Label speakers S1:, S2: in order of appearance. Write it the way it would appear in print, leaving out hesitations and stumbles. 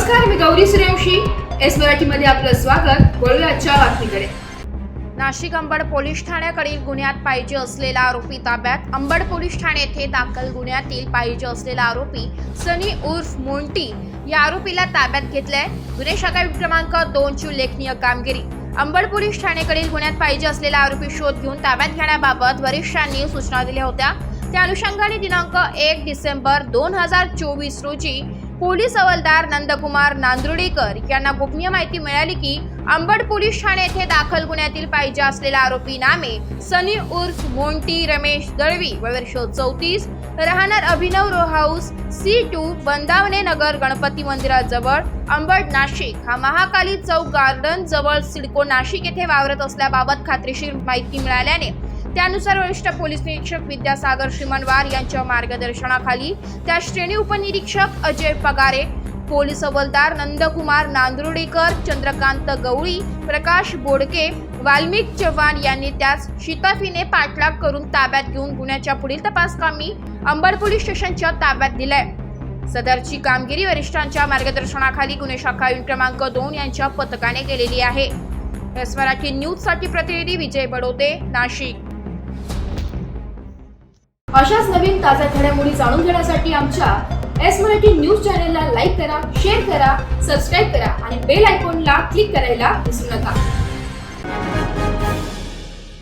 S1: नमस्कार, मी गौरी सूर्यवंशी. एस मराठीमध्ये आपलं स्वागत. वळूया आजच्या बातमीकडे.
S2: नाशिक अंबड पोलीस ठाण्याकडील गुन्ह्यात पाहिजे असलेला आरोपी ताब्यात. अंबड पोलीस ठाणे येथे दाखल गुन्ह्यातील पाहिजे असलेला आरोपी सनी उर्फ मोंटी या आरोपीला ताब्यात घेतलंय. गुन्हे शाखा क्रमांक 2 ची उल्लेखनीय कामगिरी. अंबड पोलीस ठाणेकडील गुन्ह्यात पाहिजे असलेला आरोपी शोध घेऊन ताब्यात घेण्याबाबत वरिष्ठांनी सूचना दिल्या होत्या. त्या अनुषंगाने दिनांक 1 डिसेंबर 2024 रोजी पोलीस हवालदार नंदकुमार नांदुर्डेकर यांना गोपनीय माहिती मिळाली की अंबड पोलीस ठाणे येथे दाखल गुन्ह्यातील पाहिजे असलेला आरोपी नामे सनी उर्फ मोंटी रमेश दळवी, वर्ष 34, राहणार अभिनव रो हाऊस C2, बंदावणे नगर, गणपती मंदिराजवळ, अंबड, नाशिक हा महाकाली चौक गार्डन जवळ सिडको नाशिक येथे वावरत असल्याबाबत खात्रीशीर माहिती मिळाल्याने त्यानुसार वरिष्ठ पोलीस निरीक्षक विद्यासागर श्रीमनवार यांच्या मार्गदर्शनाखाली त्या श्रेणी उपनिरीक्षक अजय पगारे, पोलीस हवालदार नंदकुमार नांदुर्डेकर, चंद्रकांत गवळी, प्रकाश बोडके, वाल्मिक चव्हाण यांनी त्यास शिताफीने पाठलाग करून ताब्यात घेऊन गुन्ह्याच्या पुढील तपासकामी अंबड पोलीस स्टेशनच्या ताब्यात दिलाय. सदरची कामगिरी वरिष्ठांच्या मार्गदर्शनाखाली गुन्हे शाखा क्रमांक 2 यांच्या पथकाने केलेली आहे. एस मराठी न्यूज साठी प्रतिनिधी विजय बडोदे, नाशिक.
S1: अशाच नवीन ताज्या घडामोडी जाणून घेण्यासाठी आमच्या एस मराठी न्यूज चॅनलला लाईक करा, शेअर करा, सबस्क्राईब करा आणि बेल आयकॉनला क्लिक करायला विसरू नका.